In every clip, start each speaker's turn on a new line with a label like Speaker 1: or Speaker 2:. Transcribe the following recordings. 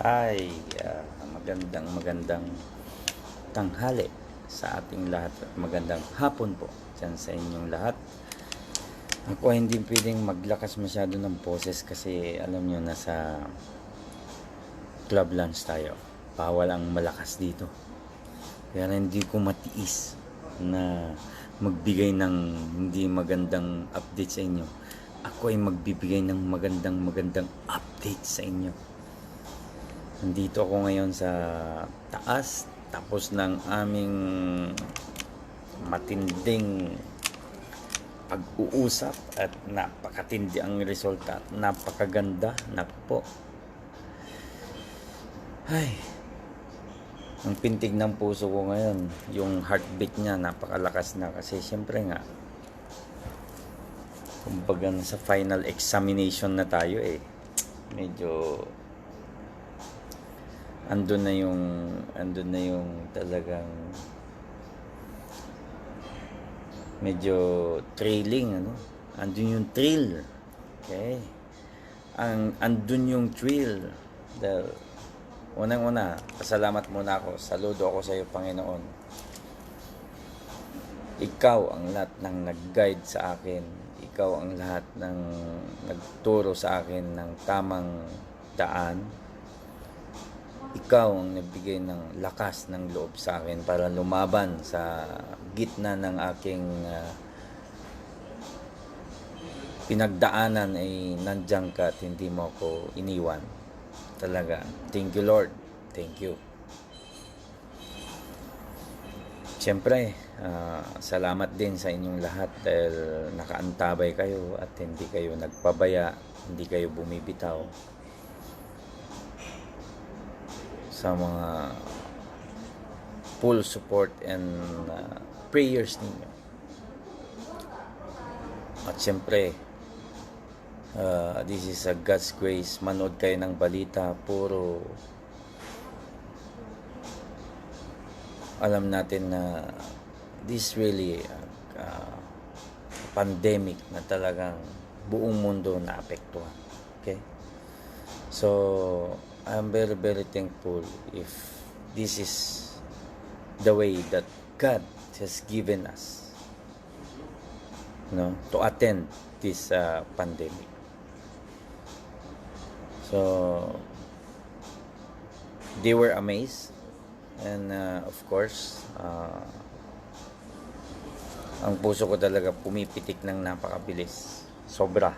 Speaker 1: Ay, magandang tanghali sa ating lahat at magandang hapon po dyan sa inyong lahat. Ako ay hindi pwedeng maglakas masyado ng boses kasi alam nyo nasa club lunch tayo. Bawal ang malakas dito. Kaya hindi ko matiis na magbigay ng hindi magandang update sa inyo. Ako ay magbibigay ng magandang update sa inyo. Nandito ako ngayon sa taas tapos ng aming matinding pag-uusap at napakatindi ang resulta at napakaganda. Naku po. Ay, ang pintig ng puso ko ngayon, yung heartbeat niya napakalakas na kasi syempre nga kumbaga sa final examination na tayo medyo andun na yung talagang medyo thrilling, andun yung thrill, okay, andun yung thrill. Dahil unang-una, pasalamat muna ako, saludo ako sa iyo, Panginoon. Ikaw ang lahat ng nag-guide sa akin, ikaw ang lahat ng nagturo sa akin ng tamang daan. Ikaw ang nagbigay ng lakas ng loob sa akin para lumaban sa gitna ng aking pinagdaanan ay nandiyan ka at hindi mo ako iniwan. Talaga. Thank you, Lord. Thank you. Siyempre, salamat din sa inyong lahat dahil nakaantabay kayo at hindi kayo nagpabaya, hindi kayo bumibitaw sa mga full support and prayers ninyo. At siyempre, this is a God's grace. Manood kayo ng balita, puro alam natin na this really pandemic na talagang buong mundo na apektuhan. Okay? So, I'm very thankful if this is the way that God has given us, to attend this pandemic. So, they were amazed, and of course, ang puso ko talaga pumipitik ng napakabilis. Sobra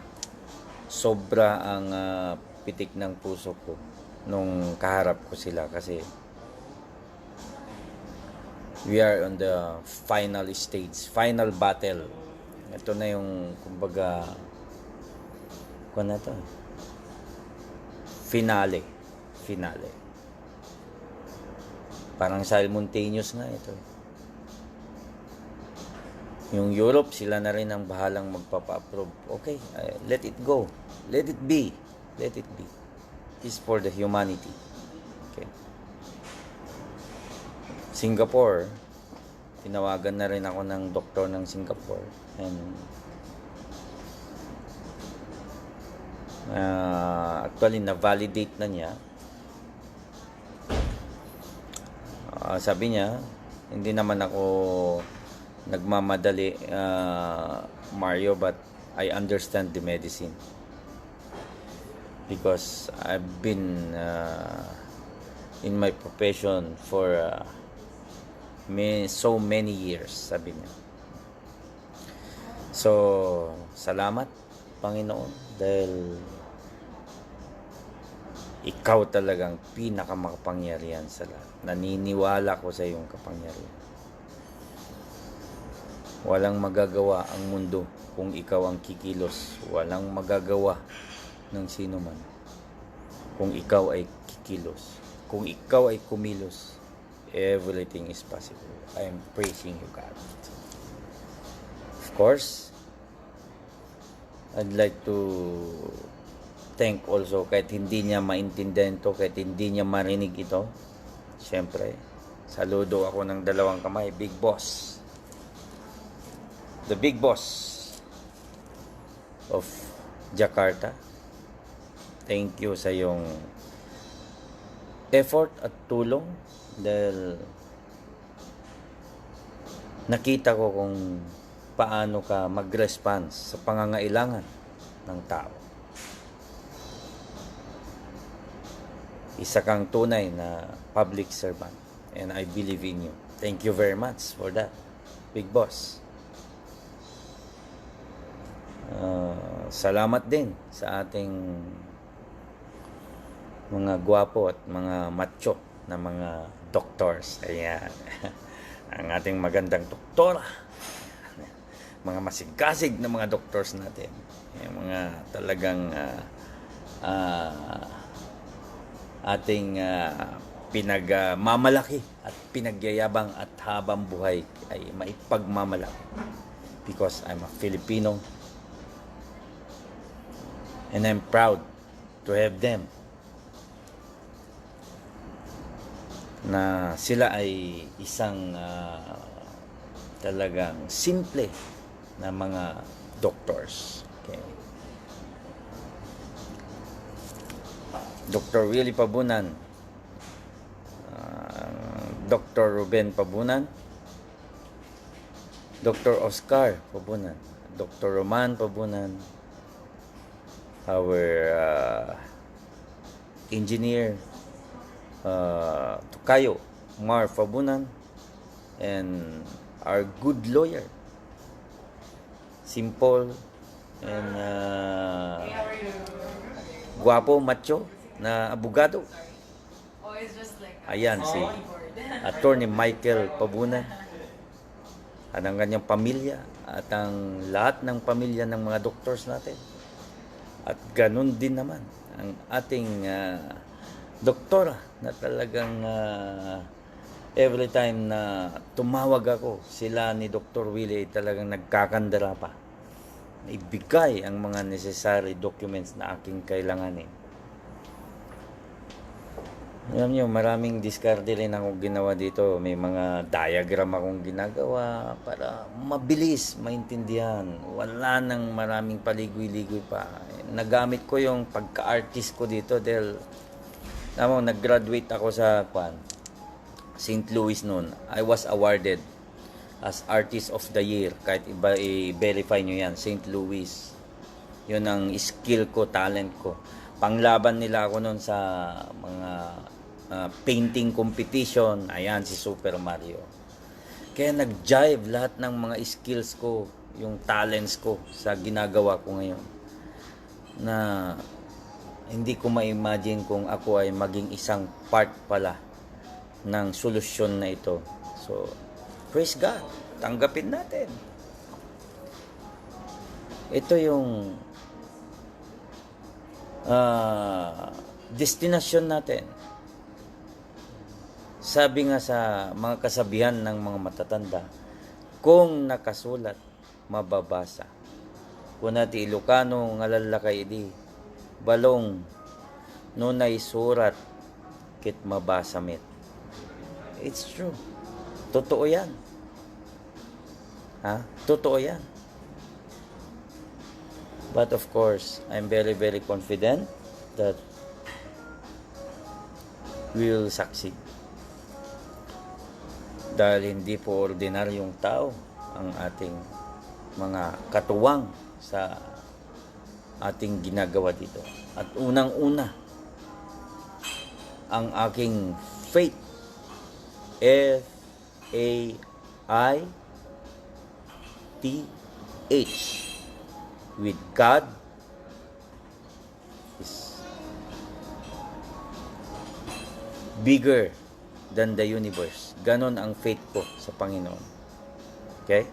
Speaker 1: ang pitik ng puso ko nung kaharap ko sila kasi we are on the final stage, final battle. Ito na yung kumbaga finale. Parang simultaneous nga ito. Yung Europe, sila na rin ang bahalang magpapa-approve. Okay, let it go. Let it be. Is for the humanity. Okay. Singapore, tinawagan na rin ako ng doktor ng Singapore and actually na-validate na niya. Sabi niya, hindi naman ako nagmamadali, Mario, but I understand the medicine. Because I've been in my profession for so many years, sabi niya. So, salamat, Panginoon, dahil ikaw talagang pinakamakapangyarihan sa lahat. Naniniwala ko sa iyong kapangyarihan. Walang magagawa ang mundo kung ikaw ang kikilos. Walang magagawa ng sino man kung ikaw ay kikilos. Kung ikaw ay kumilos, everything is possible. I am praising you, God. Of course, I'd like to thank also kahit hindi niya maintindihan ito, kahit hindi niya marinig ito. Siyempre, saludo ako ng dalawang kamay. Big Boss. The Big Boss of Jakarta. Thank you sa iyong effort at tulong dahil nakita ko kung paano ka mag-response sa pangangailangan ng tao. Isa kang tunay na public servant and I believe in you. Thank you very much for that, Big Boss. Salamat din sa ating mga gwapo at mga macho na mga doctors. Ayan. Ang ating magandang doktora. Mga masigasig na mga doctors natin. Yung mga talagang ating pinagmamalaki at pinagyayabang at habang buhay ay maipagmamalaki. Because I'm a Filipino and I'm proud to have them. Na sila ay isang talagang simple na mga doctors. Okay. Dr. Willie Pabunan, Dr. Ruben Pabunan, Dr. Oscar Pabunan, Dr. Roman Pabunan, our engineer Tukayo Mar Pabunan, and our good lawyer, simple and guwapo, macho na abogado. Ayan si Attorney Michael Pabunan at ang kanyang pamilya at ang lahat ng pamilya ng mga doctors natin. At ganun din naman ang ating doktora na talagang every time na tumawag ako, sila ni Dr. Willie talagang nagkakandara pa na ibigay ang mga necessary documents na aking kailanganin. Alam nyo, maraming diskarte rin akong ginawa dito. May mga diagram akong ginagawa para mabilis maintindihan. Wala nang maraming paligoy-ligoy pa. Nagamit ko yung pagka-artist ko dito dahil nag-graduate ako sa St. Louis noon. I was awarded as Artist of the Year. Kahit iba i-verify nyo yan, St. Louis. Yun ang skill ko, talent ko. Panglaban nila ako noon sa mga painting competition. Ayan, si Super Mario. Kaya nag-jive lahat ng mga skills ko, yung talents ko sa ginagawa ko ngayon. Na hindi ko ma-imagine kung ako ay maging isang part pala ng solusyon na ito. So, praise God. Tanggapin natin. Ito yung destinasyon natin. Sabi nga sa mga kasabihan ng mga matatanda, kung nakasulat, mababasa. Kung nati Ilocano, ngalalakay di, balong, nunay surat, kit mabasa met. It's true. Totoo yan. Totoo yan. But of course, I'm very, very confident that we will succeed. Dahil hindi po ordinaryong tao ang ating mga katuwang sa ating ginagawa dito. At unang-una, ang aking faith, F-A-I-T-H, with God is bigger than the universe. Ganon ang faith ko sa Panginoon. Okay?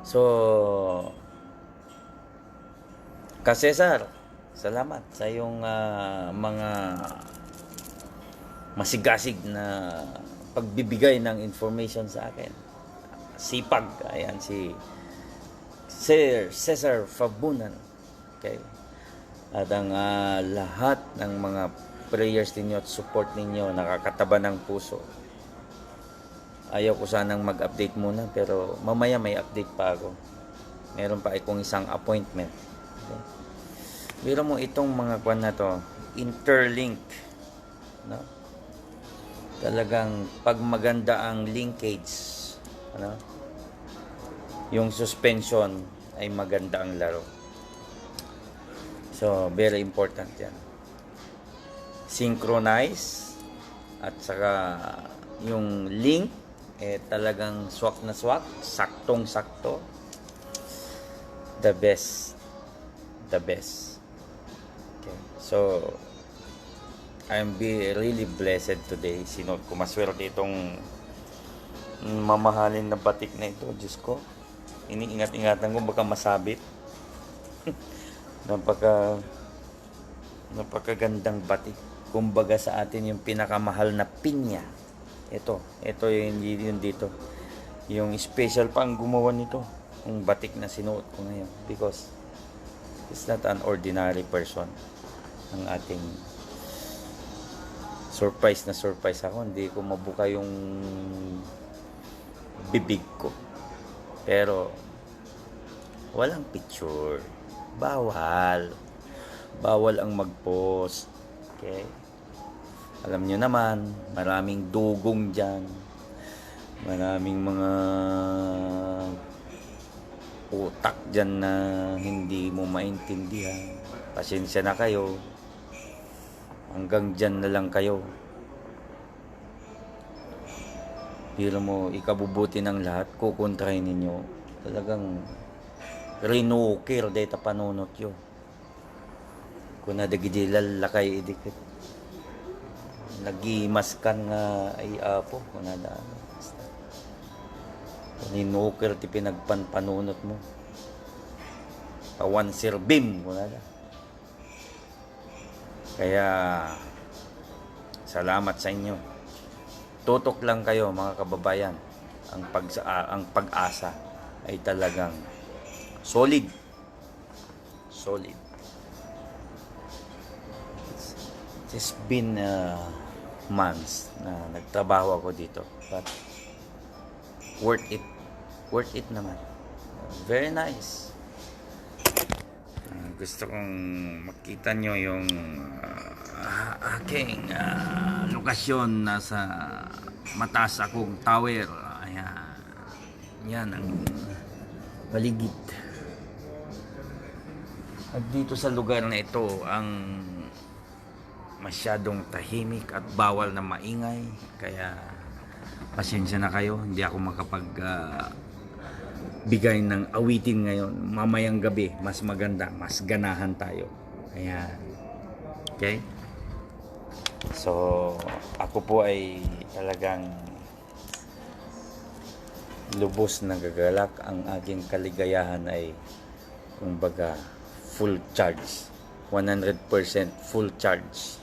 Speaker 1: So, Ka Cesar, salamat sa iyong mga masigasig na pagbibigay ng information sa akin. Sipag. Ayan si Sir Cesar Fabunan. Okay? At ang lahat ng mga prayers ninyo at support ninyo nakakataba ng puso. Ayaw ko sanang mag-update muna pero mamaya may update pa ako. Meron pa akong isang appointment. Okay? Biro mo itong mga kwan na to, interlink no? Talagang pag maganda ang linkage, ano? Yung suspension ay maganda ang laro. So, very important yan. Synchronize at saka yung link talagang swak na swak, saktong-sakto. The best. The best. Okay. So, I'm really blessed today. Sinuot ko, maswerte itong mamahalin na batik na ito. Diyos ko. Iniingat-ingatan ko baka masabit. Napakagandang batik. Kumbaga sa atin yung pinakamahal na pinya. Ito yung dito. Yung special pa ang gumawa nito. Yung batik na sinuot ko ngayon. Because it's not an ordinary person. Ang ating surprise ako. Hindi ko mabuka yung bibig ko. Pero walang picture. Bawal ang mag-post. Okay? Alam nyo naman, maraming dugong dyan. Maraming mga utak dyan na hindi mo maintindihan. Pasensya na kayo. Hanggang dyan na lang kayo. Pero mo, ikabubuti ng lahat, kukontrahin ninyo. Talagang rinukir data panunot yun. Kung nadagidilal lakay idikit. Nagimaskan nga ay apo. Kung nadaan. Rinukir ti pinagpanpanunot mo. Pawan sirbim. Kung nadaan. Kaya salamat sa inyo. Tutok lang kayo mga kababayan. Ang pag-asa ay talagang solid. It's been months na nagtrabaho ako dito, but worth it naman. Very nice. Gusto kong makita nyo yung aking lokasyon. Nasa mataas akong tower. Ayan. Yan ang paligid. At dito sa lugar na ito, ang masyadong tahimik at bawal na maingay. Kaya pasensya na kayo. Hindi ako makapag bigay ng awitin ngayon. Mamayang gabi, mas maganda, mas ganahan tayo. Ayan. Okay? So, ako po ay talagang lubos na gagalak. Ang aking kaligayahan ay kumbaga full charge. 100% full charge.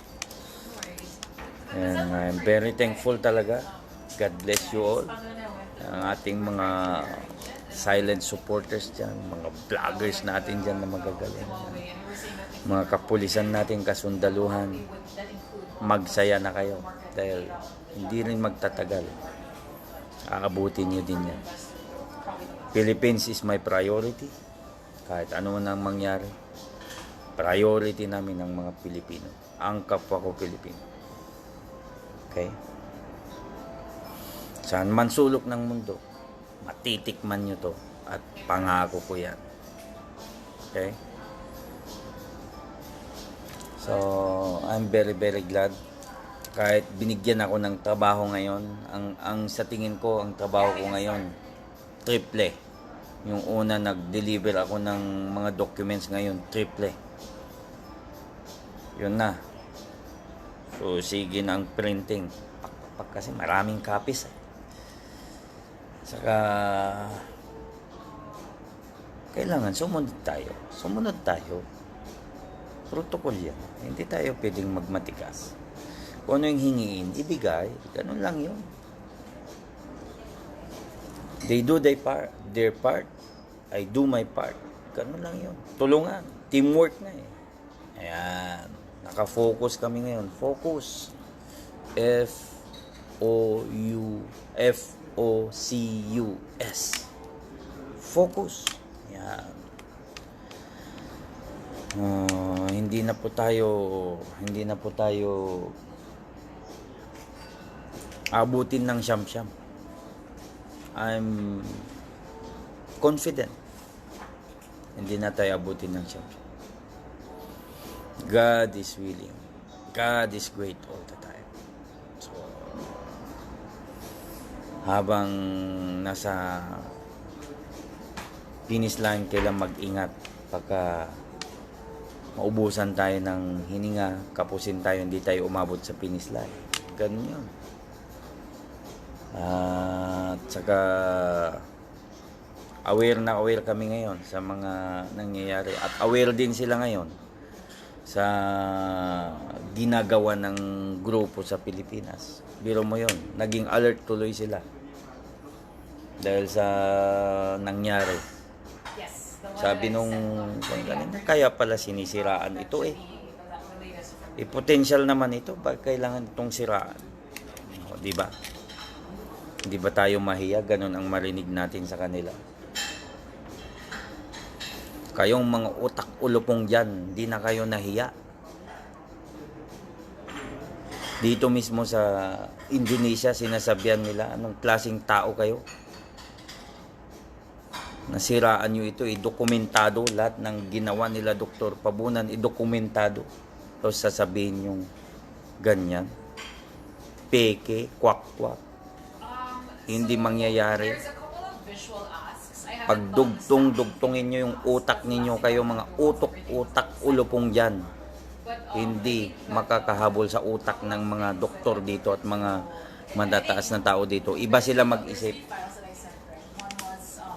Speaker 1: And I'm very thankful talaga. God bless you all. Ang ating mga silent supporters dyan, mga vloggers natin dyan na magagaling, mga kapulisan natin, kasundaluhan, magsaya na kayo dahil hindi rin magtatagal. Aabutin nyo din yan. Philippines is my priority. Kahit ano man ang mangyari, priority namin ng mga Pilipino, ang kapwa ko Pilipino. Okay? Saan man sulok ng mundo, matitikman nyo to at pangako ko yan. Okay? So, I'm very very glad. Kahit binigyan ako ng trabaho ngayon, ang sa tingin ko, ang trabaho ko ngayon, triple. Yung una, nag-deliver ako ng mga documents, ngayon, triple. Yun na. So, sige na ang printing. Pakpak kasi maraming copies. Saka, kailangan sumunod tayo. Protocol yan. Hindi tayo pwedeng magmatigas. Kung ano yung hingiin, ibigay. Ganun lang yun. They do their part. I do my part. Ganun lang yun. Tulungan. Teamwork na eh. Ayan. Naka-focus kami ngayon. Focus. F-O-C-U-S. Focus. Ayan. Hindi na po tayo abutin ng siyam-siyam. I'm confident. Hindi na tayo abutin ng siyam-siyam. God is willing. God is great all the time. So, habang nasa finish line, kailan mag-ingat pagka maubusan tayo ng hininga, kapusin tayo, hindi tayo umabot sa finish line. Ganun yun. At saka aware kami ngayon sa mga nangyayari at aware din sila ngayon sa ginagawa ng grupo sa Pilipinas. Biro mo yun, naging alert tuloy sila dahil sa nangyari. Sabi nung kanina, kaya pala sinisiraan ito eh. Potential naman ito, bakit kailangan itong siraan? O, di ba? Hindi ba tayo mahiya? Ganun ang marinig natin sa kanila. Kayong mga utak ulupong dyan, di na kayo nahiya. Dito mismo sa Indonesia, sinasabihan nila, anong klaseng tao kayo? Nasiraan nyo ito, idokumentado lahat ng ginawa nila Dr. Pabunan, idokumentado. Tapos sasabihin yung ganyan. Peke, kwak-kwak. Hindi mangyayari. Pag dugtong-dugtongin nyo yung utak ninyo, kayo mga utak ulupong dyan. Hindi makakahabol sa utak ng mga doktor dito at mga matataas na tao dito. Iba sila mag-isip.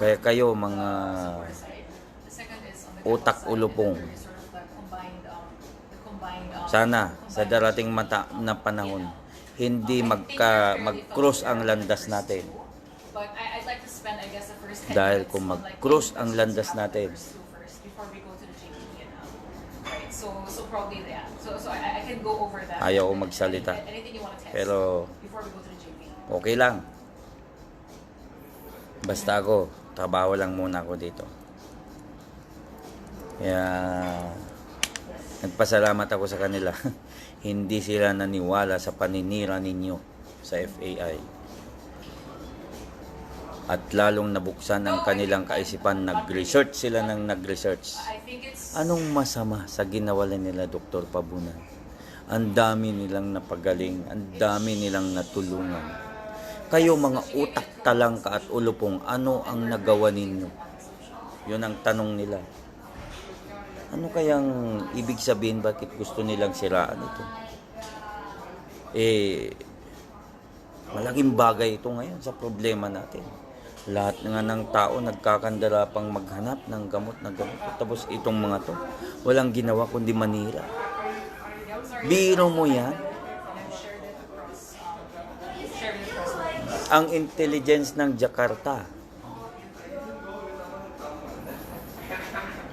Speaker 1: Kaya kayo mga utak ulupong, sana sa darating na panahon hindi mag-cross ang landas natin. Dahil kung mag-cross ang landas natin, ayaw ko magsalita. Pero okay lang. Basta ako, trabaho lang muna ako dito. Kaya nagpasalamat ako sa kanila. Hindi sila naniwala sa paninira ninyo sa FAI. At lalong nabuksan ang kanilang kaisipan. Nag-research sila ng nag-research. Anong masama sa ginawa nila Dr. Pabunan? Ang dami nilang napagaling. Ang dami nilang natulungan. Kayo mga utak talangka at ulupong, ano ang nagawa ninyo? Yun ang tanong nila. Ano kayang ibig sabihin, bakit gusto nilang siraan ito? Malaking bagay ito ngayon sa problema natin. Lahat nga ng tao nagkakandara pang maghanap ng gamot na gamot. Tapos itong mga to, walang ginawa kundi manira. Biro mo yan. Ang intelligence ng Jakarta.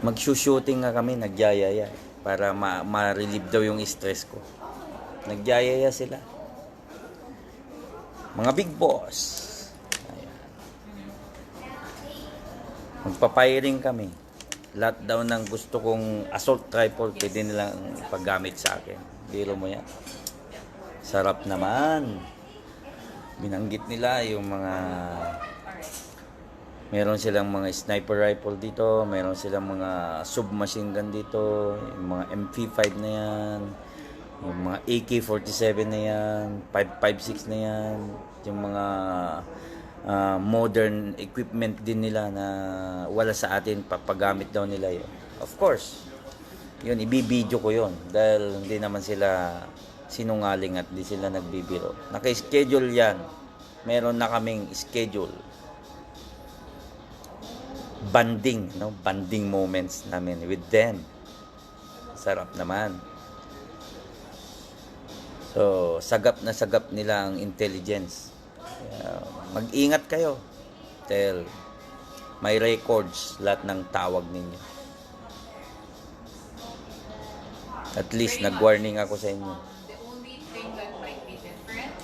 Speaker 1: Mag-shooting nga kami, nagyayaya. Para ma-relieve daw yung stress ko. Nagyayaya sila. Mga big boss. Ayan. Magpapiring kami. Lahat daw ng gusto kong assault rifle, pwede nilang paggamit sa akin. Biro mo yan. Sarap naman. Binanggit nila yung mga meron silang mga sniper rifle dito, meron silang mga submachine gun dito, yung mga MP5 na yan, yung mga AK-47 na yan, 5.56 na yan, yung mga modern equipment din nila na wala sa atin, papagamit daw nila yun. Of course, yun, ibibideo ko yun dahil hindi naman sila sinungaling at di sila nagbibiro. Naka-schedule yan. Meron na kaming schedule. Banding, no? Banding moments namin with them. Sarap naman. So, sagap na sagap nila ang intelligence. Mag-ingat kayo. Dahil may records lahat ng tawag ninyo. At least, nag-warning ako sa inyo.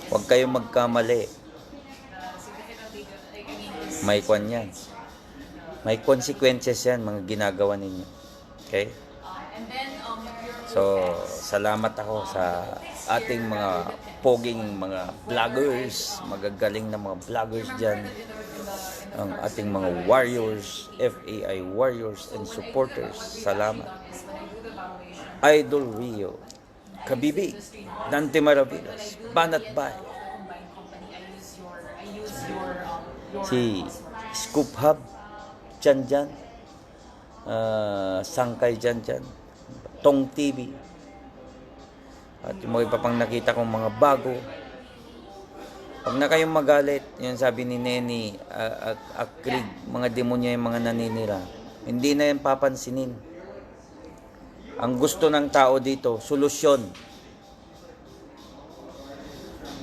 Speaker 1: Huwag kayong magkamali. May kwan yan. May consequences yan, mga ginagawa ninyo. Okay? So, salamat ako sa ating mga poging mga vloggers, magagaling na mga vloggers dyan, ang ating mga warriors, FAI warriors and supporters. Salamat. Idol Rio, Kabibi, Dante Maravillas, Banat Bay, si Scoop Hub, Jan, Sangkay Jan, Tong TV, at yung mga iba pang nakita kong mga bago. Pag na kayong magalit, yun sabi ni Neni, Akrig, mga demonyo yung mga naninira, hindi na yan papansinin. Ang gusto ng tao dito, solusyon.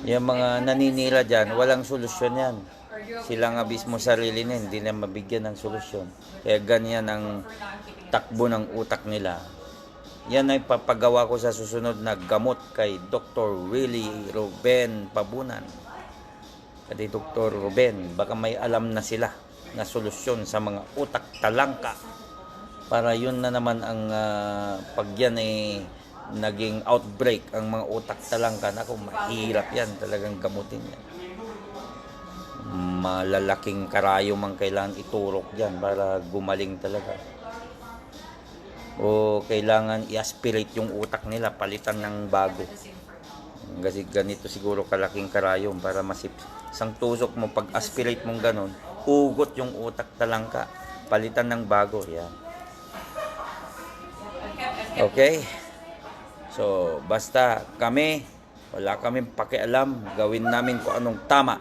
Speaker 1: Yung mga naninira dyan, walang solusyon yan. Sila nga mismo sarili na, hindi na mabigyan ng solusyon. Kaya ganyan ang takbo ng utak nila. Yan ay papagawa ko sa susunod na gamot kay Dr. Willie Ruben Pabunan. Kay Dr. Ruben, baka may alam na sila na solusyon sa mga utak talangka. Para yun na naman ang pag yan ay naging outbreak ang mga utak talangka. Naku, mahirap yan talagang gamutin yan. Malalaking karayom ang kailangan iturok dyan para gumaling talaga. O kailangan i-aspirate yung utak nila, palitan ng bago. Kasi ganito siguro kalaking karayom para isang tusok mo, pag aspirate mong ganon, ugot yung utak talangka, palitan ng bago. Yan. Okay? So, basta kami, wala kaming pakialam, gawin namin kung anong tama.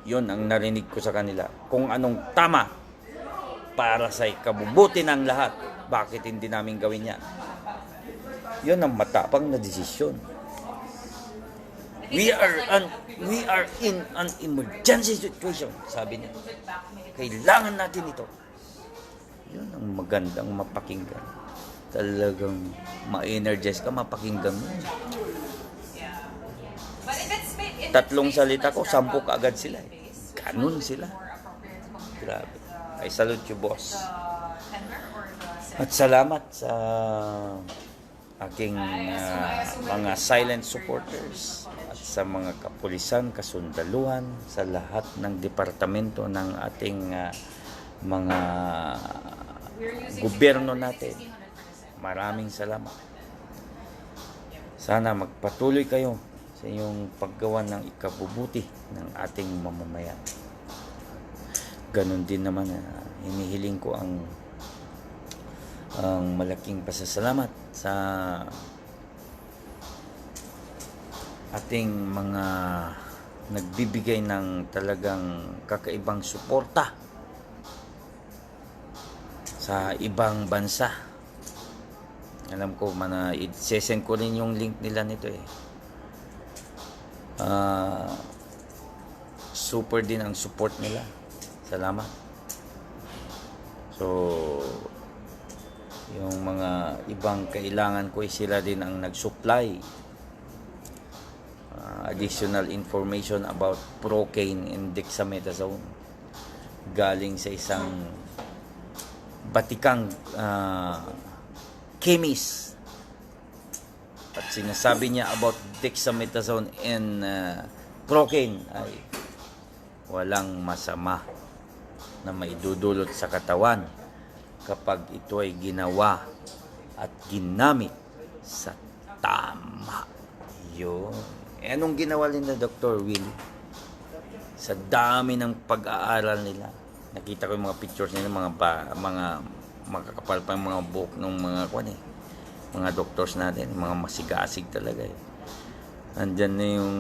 Speaker 1: Yun ang narinig ko sa kanila. Kung anong tama para sa ikabubuti ng lahat, bakit hindi namin gawin yan? Yun ang matapang na desisyon. We are in an emergency situation, sabi niya. Kailangan natin ito. Yun ang magandang mapakinggan. Talagang ma-energize ka, mapakinggan mo. Tatlong salita ko, 10 kaagad sila. Ganun sila. Grabe. I salute you, boss. At salamat sa aking mga silent supporters at sa mga kapulisan, kasundaluhan, sa lahat ng departamento ng ating mga gobyerno natin. Maraming salamat. Sana magpatuloy kayo sa inyong paggawa ng ikabubuti ng ating mamamayan. Ganon din naman hinihiling ko ang malaking pasasalamat sa ating mga nagbibigay ng talagang kakaibang suporta sa ibang bansa. Alam ko, i-send ko rin yung link nila nito eh. Super din ang support nila. Salamat. So, yung mga ibang kailangan ko sila din ang nag-supply additional information about procaine and dexamethasone galing sa isang batikang chemist. At sinasabi niya about dexamethasone and procaine ay walang masama na maidudulot sa katawan kapag ito ay ginawa at ginamit sa tama. Yun. Anong ginawa nila, Dr. Willie? Sa dami ng pag-aaral nila. Nakita ko yung mga pictures nila, mga makakapal pa yung mga buhok ng mga doctors natin, mga masigasig talaga eh. Andyan na yung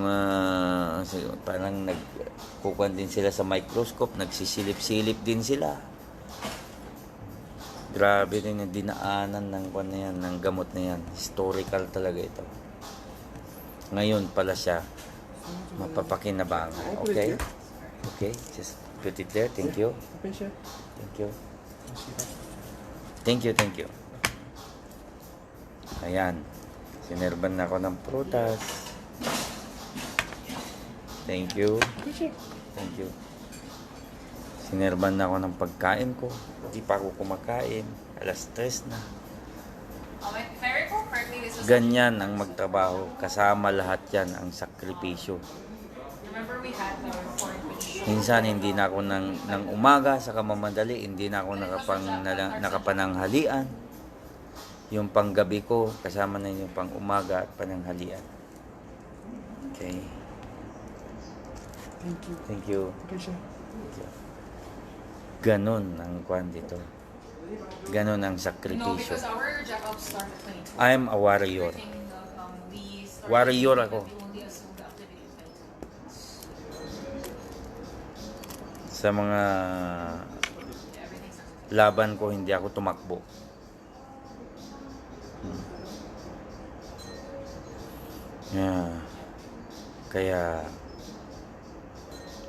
Speaker 1: parang nagkukuhan din sila sa microscope, nagsisilip-silip din sila. Grabe din yung dinaanan ng gamot na yan. Historical talaga ito. Ngayon pala siya mapapakinabangan. Okay? Okay, just put it there. Thank you. Thank you. Thank you. Ayan. Sinerban na ako ng prutas. Thank you. Sinerban na ako ng pagkain ko. Hindi pa ako kumakain. Alas 3 na.
Speaker 2: If I recall correctly, this
Speaker 1: Ganyan ang magtrabaho. Kasama lahat yan ang sakripisyo.
Speaker 2: Remember we had the report which
Speaker 1: Minsan hindi na ako ng umaga sa kamamadali, hindi na ako nakapananghalian. Yung panggabi ko, kasama na yung pang umaga at pananghalian. Okay.
Speaker 3: Thank you.
Speaker 1: Thank you.
Speaker 3: Okay siya.
Speaker 1: Ganon ang kwan dito. Ganon ang
Speaker 2: no,
Speaker 1: sakripisyo.
Speaker 2: because our jackups start at 22.
Speaker 1: I'm a warrior.
Speaker 2: Everything, we start
Speaker 1: Warrior
Speaker 2: at 22,
Speaker 1: ako.
Speaker 2: but we only assume the activity is 22.
Speaker 1: Sa mga
Speaker 2: Yeah, everything starts at 22.
Speaker 1: laban ko, hindi ako tumakbo. Yeah. Kaya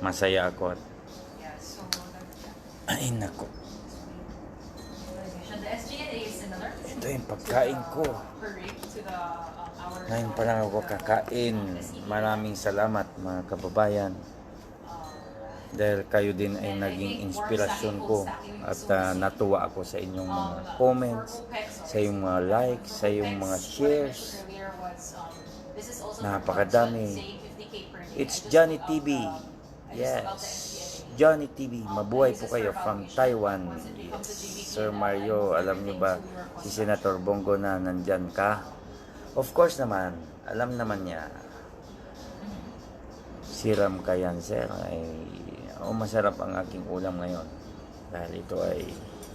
Speaker 1: masaya ako at
Speaker 2: Yeah, so
Speaker 1: ay nako.
Speaker 2: the SG&A is similar.
Speaker 1: Ito yung pagkain ko.
Speaker 2: Per rate to the our.
Speaker 1: Ngayon pa lang ako kakain. Maraming salamat mga kababayan. Dahil kayo din ay naging inspirasyon ko at natuwa ako sa inyong mga comments, sa iyong mga likes, sa iyong mga shares. Napakadami. It's Johnny TV. Yes. Johnny TV. Mabuhay po kayo from Taiwan. Yes. Sir Mario, alam niyo ba si Senator Bongo na nandyan ka? Of course naman. Alam naman niya. Siram ka yan, sir. Ay, masarap ang aking ulam ngayon. Dahil ito ay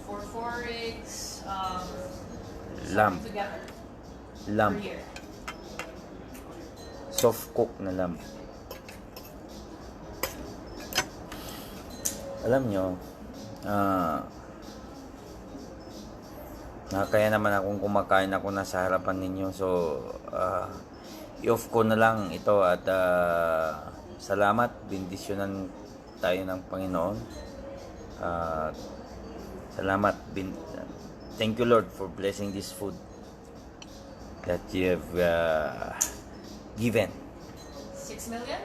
Speaker 2: For 4 rigs,
Speaker 1: lamb.
Speaker 2: together
Speaker 1: Lamb.
Speaker 2: per year.
Speaker 1: Soft cook na lamb. Alam nyo, kaya naman akong kumakain ako na sa harapan ninyo. So, i-off ko na lang ito at salamat. Bendisyonan tayo ng Panginoon. Salamat. Thank you, Lord, for blessing this food that you have given.
Speaker 2: 6 million?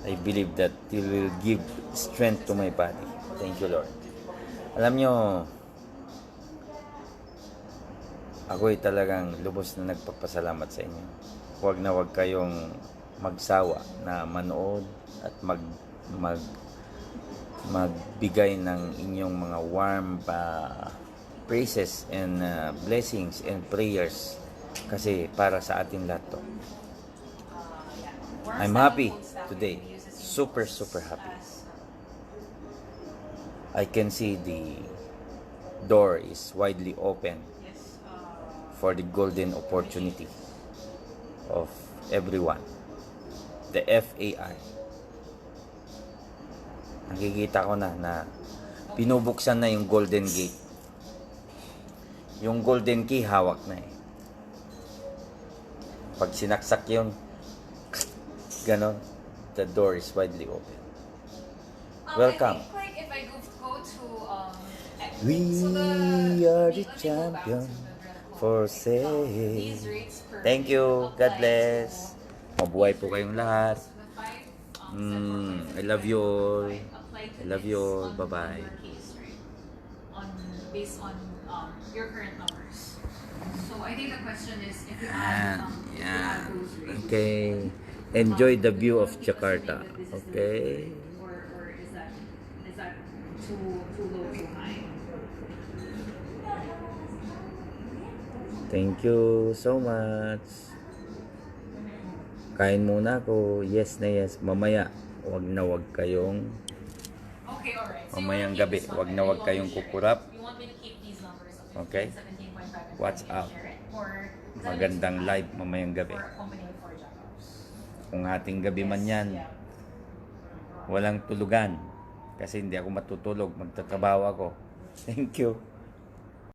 Speaker 1: I believe that it will give strength to my body. Thank you, Lord. Alam nyo, ako'y talagang lubos na nagpapasalamat sa inyo. Huwag na huwag kayong magsawa na manood at magbigay ng inyong mga warm praises and blessings and prayers kasi para sa atin lahat to. I'm happy today. Super happy. I can see the door is widely open for the golden opportunity of everyone. The FAI. Nakikita ko na binubuksan na yung golden gate. Yung golden key hawak na eh. Pag sinaksak yun, ganon, the door is widely open. Welcome.
Speaker 2: I think, like, if I go to
Speaker 1: We
Speaker 2: so
Speaker 1: are the
Speaker 2: let me go back
Speaker 1: champion
Speaker 2: to the Red Bull.
Speaker 1: for
Speaker 2: These
Speaker 1: sale.
Speaker 2: rates per
Speaker 1: Thank
Speaker 2: rate
Speaker 1: you. God
Speaker 2: apply
Speaker 1: bless.
Speaker 2: to
Speaker 1: Mabuhay po kayong lahat.
Speaker 2: the 5
Speaker 1: I love you all.
Speaker 2: apply to
Speaker 1: I love
Speaker 2: this
Speaker 1: you all.
Speaker 2: on
Speaker 1: Bye-bye.
Speaker 2: your case, right? Based on your current numbers. So I think the question is if you add if you add those rates.
Speaker 1: Okay. Enjoy the view of Jakarta. Okay.
Speaker 2: Or is that too low, too high?
Speaker 1: Thank you so much. Kain muna ako. Yes na yes. Mamaya, wag na wag kayong
Speaker 2: Okay, alright. So
Speaker 1: mamayang
Speaker 2: you wanna keep
Speaker 1: gabi.
Speaker 2: this one,
Speaker 1: Wag
Speaker 2: and
Speaker 1: na
Speaker 2: you
Speaker 1: wag
Speaker 2: will
Speaker 1: kayong
Speaker 2: share it.
Speaker 1: kukurap.
Speaker 2: You want me to keep these numbers of 15,
Speaker 1: Okay.
Speaker 2: 17.5 and
Speaker 1: What's
Speaker 2: 20 and
Speaker 1: up?
Speaker 2: share it? Or is that
Speaker 1: Magandang
Speaker 2: just
Speaker 1: live mamayang gabi.
Speaker 2: for accompanying for jackups?
Speaker 1: Kung ating gabi man yan,
Speaker 2: Yeah.
Speaker 1: walang tulugan. Kasi hindi ako matutulog. Magtatrabaho ako. Thank you.